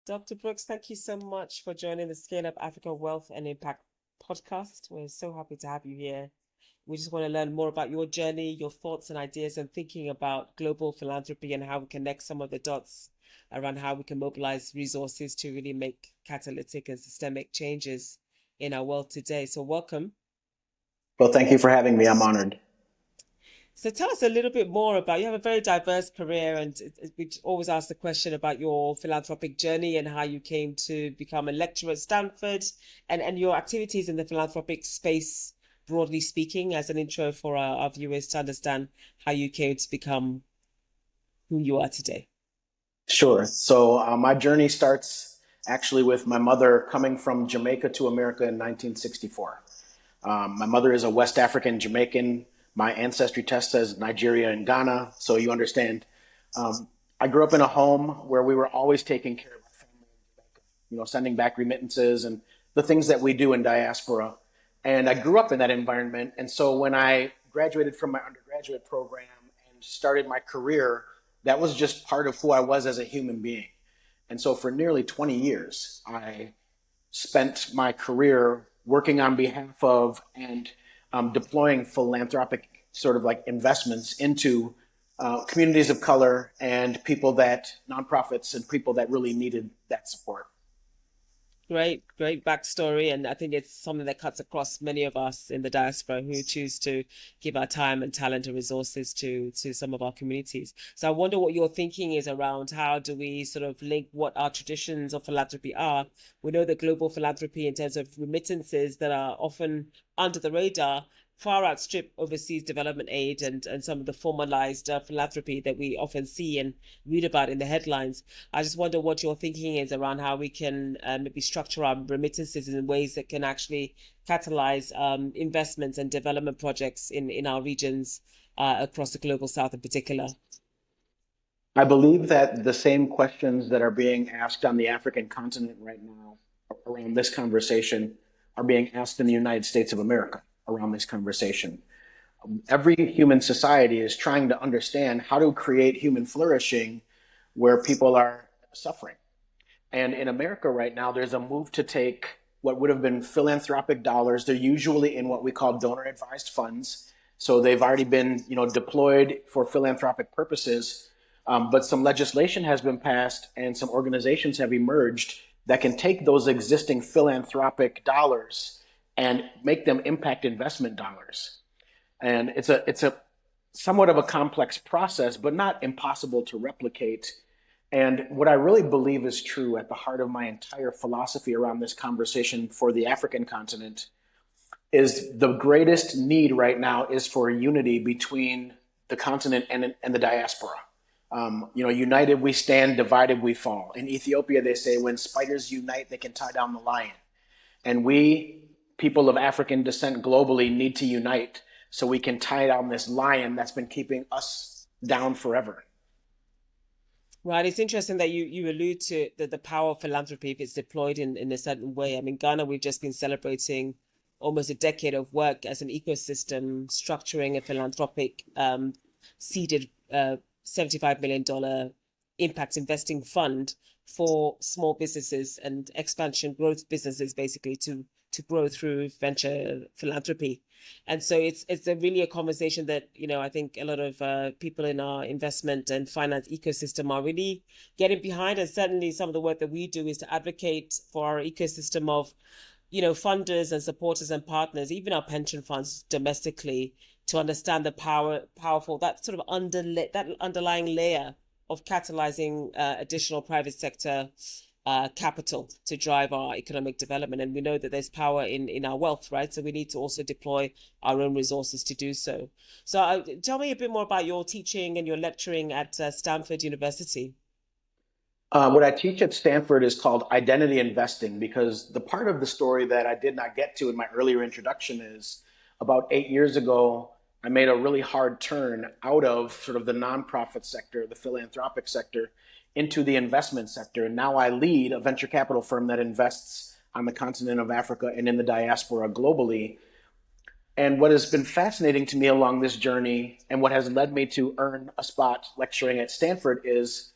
Dr. Brooks, thank you so much for joining the Scale Up Africa Wealth and Impact podcast. We're so happy to have you here. We just want to learn more about your journey, your thoughts and ideas, and thinking about global philanthropy and how we connect some of the dots around how we can mobilize resources to really make catalytic and systemic changes in our world today. So, welcome. Well, thank you for having me. I'm honored. So tell us a little bit more about, you have a very diverse career, and we always ask the question about your philanthropic journey and how you came to become a lecturer at Stanford, and your activities in the philanthropic space, broadly speaking, as an intro for our viewers to understand how you came to become who you are today. Sure. My journey starts actually with my mother coming from Jamaica to America in 1964. My mother is a West African Jamaican. My ancestry test says Nigeria and Ghana. So you understand. I grew up in a home where we were always taking care of our family in Jamaica, sending back remittances and the things that we do in diaspora. And I grew up in that environment. And so when I graduated from my undergraduate program and started my career, that was just part of who I was as a human being. And so for nearly 20 years, I spent my career working on behalf of and deploying philanthropic sort of like investments into communities of color and people that nonprofits and people that really needed that support. Great backstory. And I think it's something that cuts across many of us in the diaspora who choose to give our time and talent and resources to some of our communities. So I wonder what your thinking is around how do we sort of link what our traditions of philanthropy are. We know that global philanthropy in terms of remittances that are often under the radar far outstrip overseas development aid and some of the formalized philanthropy that we often see and read about in the headlines. I just wonder what your thinking is around how we can maybe structure our remittances in ways that can actually catalyze investments and development projects in our regions across the global south in particular. I believe that the same questions that are being asked on the African continent right now around this conversation are being asked in the United States of America around this conversation. Every human society is trying to understand how to create human flourishing where people are suffering. And in America right now, there's a move to take what would have been philanthropic dollars. They're usually in what we call donor advised funds. So they've already been, deployed for philanthropic purposes. But some legislation has been passed and some organizations have emerged that can take those existing philanthropic dollars and make them impact investment dollars. And it's a somewhat of a complex process, but not impossible to replicate. And what I really believe is true at the heart of my entire philosophy around this conversation for the African continent is the greatest need right now is for unity between the continent and the diaspora. United we stand, divided we fall. In Ethiopia, they say when spiders unite, they can tie down the lion. And we, people of African descent globally, need to unite so we can tie down this lion that's been keeping us down forever. Right. It's interesting that you allude to the power of philanthropy if it's deployed in a certain way. I mean, Ghana, we've just been celebrating almost a decade of work as an ecosystem, structuring a philanthropic seeded $75 million impact investing fund for small businesses and expansion growth businesses basically to grow through venture philanthropy. And so it's a really a conversation that, I think a lot of people in our investment and finance ecosystem are really getting behind. And certainly some of the work that we do is to advocate for our ecosystem of, funders and supporters and partners, even our pension funds domestically, to understand the powerful, that sort of that underlying layer of catalyzing additional private sector capital to drive our economic development. And we know that there's power in our wealth, right? So we need to also deploy our own resources to do so. So tell me a bit more about your teaching and your lecturing at Stanford University. What I teach at Stanford is called identity investing because the part of the story that I did not get to in my earlier introduction is about 8 years ago, I made a really hard turn out of sort of the nonprofit sector, the philanthropic sector, into the investment sector. And now I lead a venture capital firm that invests on the continent of Africa and in the diaspora globally. And what has been fascinating to me along this journey and what has led me to earn a spot lecturing at Stanford is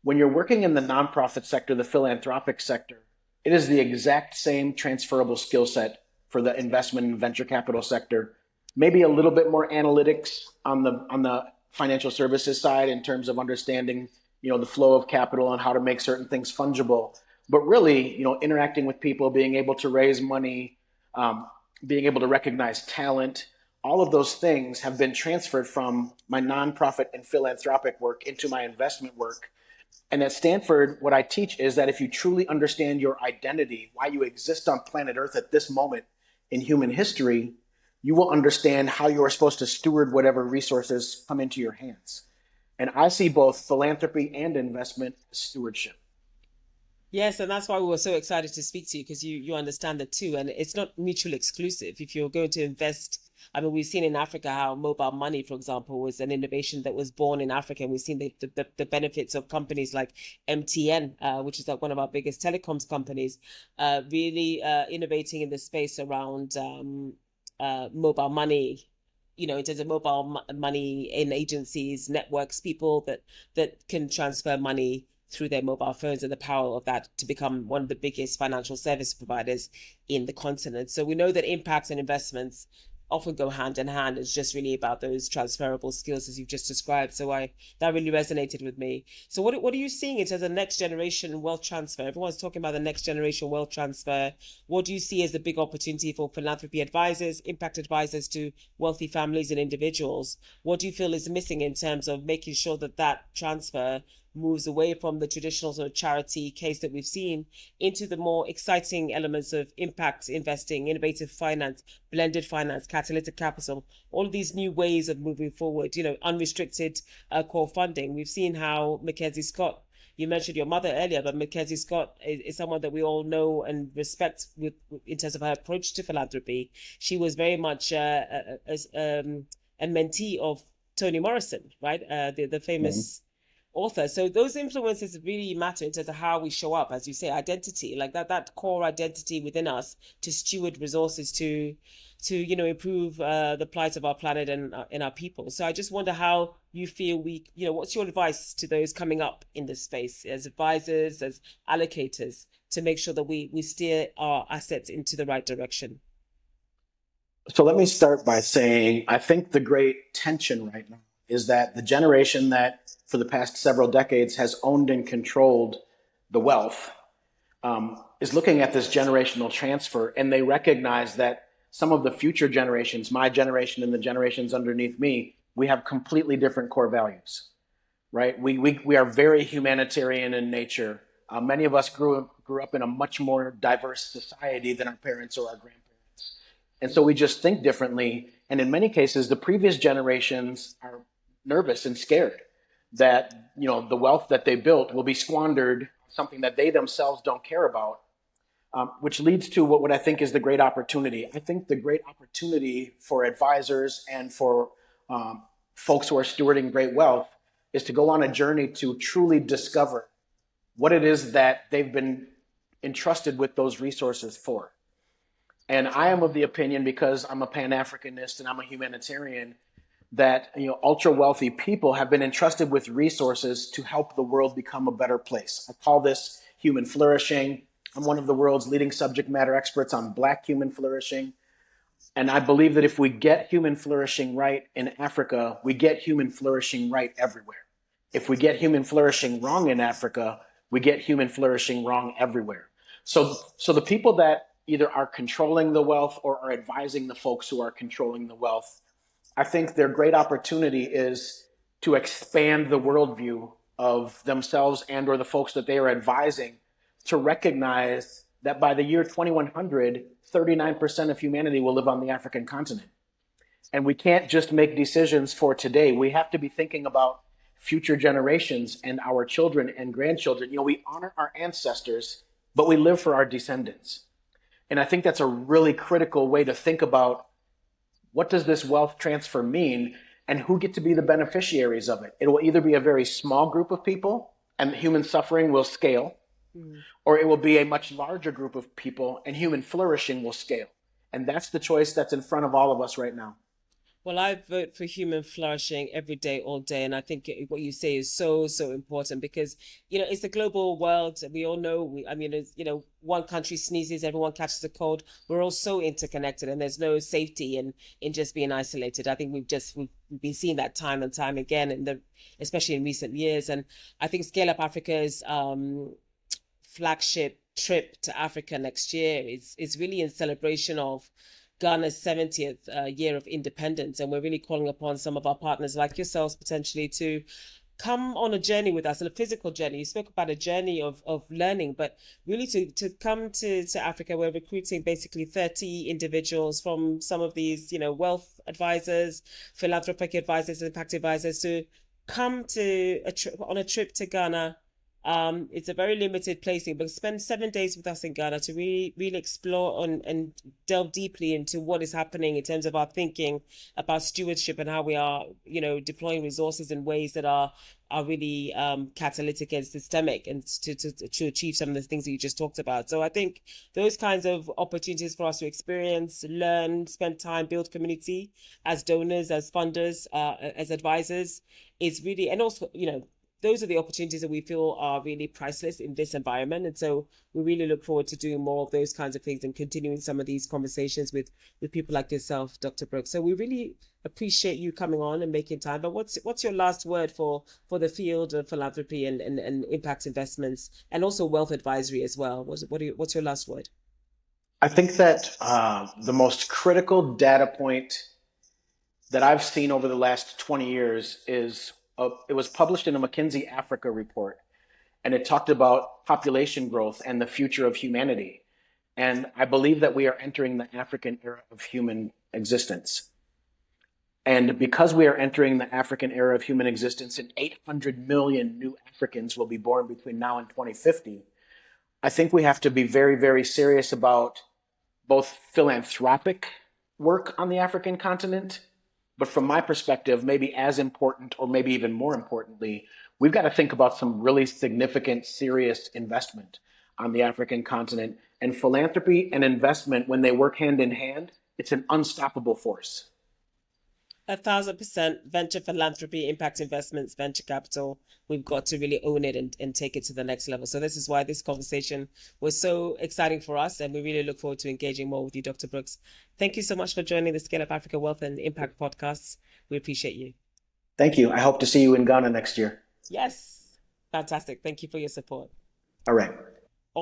When you're working in the nonprofit sector, the philanthropic sector, it is the exact same transferable skill set for the investment and venture capital sector. Maybe a little bit more analytics on the financial services side in terms of understanding, the flow of capital and how to make certain things fungible. But really, interacting with people, being able to raise money, being able to recognize talent, all of those things have been transferred from my nonprofit and philanthropic work into my investment work. And at Stanford, what I teach is that if you truly understand your identity, why you exist on planet Earth at this moment in human history, you will understand how you are supposed to steward whatever resources come into your hands. And I see both philanthropy and investment as stewardship. Yes, and that's why we were so excited to speak to you because you understand it too, and it's not mutually exclusive. If you're going to invest, I mean, we've seen in Africa how mobile money, for example, was an innovation that was born in Africa, and we've seen the benefits of companies like MTN, which is like one of our biggest telecoms companies, really innovating in the space around mobile money. In terms of mobile money in agencies, networks, people that can transfer money through their mobile phones, and the power of that to become one of the biggest financial service providers in the continent. So we know that impacts and investments often go hand in hand. It's just really about those transferable skills as you've just described. So that really resonated with me. So what are you seeing in terms of next generation wealth transfer? Everyone's talking about the next generation wealth transfer. What do you see as the big opportunity for philanthropy advisors, impact advisors to wealthy families and individuals? What do you feel is missing in terms of making sure that transfer moves away from the traditional sort of charity case that we've seen into the more exciting elements of impact investing, innovative finance, blended finance, catalytic capital, all of these new ways of moving forward, unrestricted core funding. We've seen how Mackenzie Scott, you mentioned your mother earlier, but Mackenzie Scott is someone that we all know and respect in terms of her approach to philanthropy. She was very much a mentee of Toni Morrison, right? The famous author. So those influences really matter in terms of how we show up, as you say, identity, like that core identity within us to steward resources to improve the plight of our planet and our people. So I just wonder how you feel what's your advice to those coming up in this space as advisors, as allocators, to make sure that we steer our assets into the right direction? So let me start by saying I think the great tension right now is that the generation that for the past several decades has owned and controlled the wealth is looking at this generational transfer, and they recognize that some of the future generations, my generation and the generations underneath me, we have completely different core values, right? We are very humanitarian in nature. Many of us grew up in a much more diverse society than our parents or our grandparents. And so we just think differently. And in many cases, the previous generations are nervous and scared that, the wealth that they built will be squandered on something that they themselves don't care about, which leads to what I think is the great opportunity. I think the great opportunity for advisors and for folks who are stewarding great wealth is to go on a journey to truly discover what it is that they've been entrusted with those resources for. And I am of the opinion, because I'm a Pan-Africanist and I'm a humanitarian, that ultra wealthy people have been entrusted with resources to help the world become a better place. I call this human flourishing. I'm one of the world's leading subject matter experts on Black human flourishing. And I believe that if we get human flourishing right in Africa, we get human flourishing right everywhere. If we get human flourishing wrong in Africa, we get human flourishing wrong everywhere. So the people that either are controlling the wealth or are advising the folks who are controlling the wealth, I think their great opportunity is to expand the worldview of themselves and or the folks that they are advising, to recognize that by the year 2100, 39% of humanity will live on the African continent. And we can't just make decisions for today. We have to be thinking about future generations and our children and grandchildren. We honor our ancestors, but we live for our descendants. And I think that's a really critical way to think about what does this wealth transfer mean and who get to be the beneficiaries of it. It will either be a very small group of people and human suffering will scale, or it will be a much larger group of people and human flourishing will scale. And that's the choice that's in front of all of us right now. Well, I vote for human flourishing every day, all day. And I think what you say is so, so important because, it's the global world. We all know, I mean, one country sneezes, everyone catches a cold. We're all so interconnected and there's no safety in just being isolated. I think we've been seeing that time and time again, especially in recent years. And I think Scale Up Africa's flagship trip to Africa next year is really in celebration of Ghana's 70th year of independence. And we're really calling upon some of our partners like yourselves potentially to come on a journey with us, a physical journey. You spoke about a journey of learning, but really to come to Africa. We're recruiting basically 30 individuals from some of these, wealth advisors, philanthropic advisors, impact advisors to come on a trip to Ghana. It's a very limited placing, but spend 7 days with us in Ghana to really, really explore and delve deeply into what is happening in terms of our thinking about stewardship and how we are, deploying resources in ways that are really catalytic and systemic, and to achieve some of the things that you just talked about. So I think those kinds of opportunities for us to experience, learn, spend time, build community as donors, as funders, as advisors is really, and also, those are the opportunities that we feel are really priceless in this environment. And so we really look forward to doing more of those kinds of things and continuing some of these conversations with people like yourself, Dr. Brooks. So we really appreciate you coming on and making time. But what's your last word for the field of philanthropy and impact investments and also wealth advisory as well? What's your last word? I think that the most critical data point that I've seen over the last 20 years is it was published in a McKinsey Africa report, and it talked about population growth and the future of humanity. And I believe that we are entering the African era of human existence. And because we are entering the African era of human existence, and 800 million new Africans will be born between now and 2050, I think we have to be very, very serious about both philanthropic work on the African continent, but from my perspective, maybe as important or maybe even more importantly, we've got to think about some really significant, serious investment on the African continent. And philanthropy and investment, when they work hand in hand, it's an unstoppable force. 1,000% venture philanthropy, impact investments, venture capital. We've got to really own it and take it to the next level. So this is why this conversation was so exciting for us. And we really look forward to engaging more with you, Dr. Brooks. Thank you so much for joining the Scale Up Africa Wealth and Impact podcasts. We appreciate you. Thank you. I hope to see you in Ghana next year. Yes. Fantastic. Thank you for your support. All right.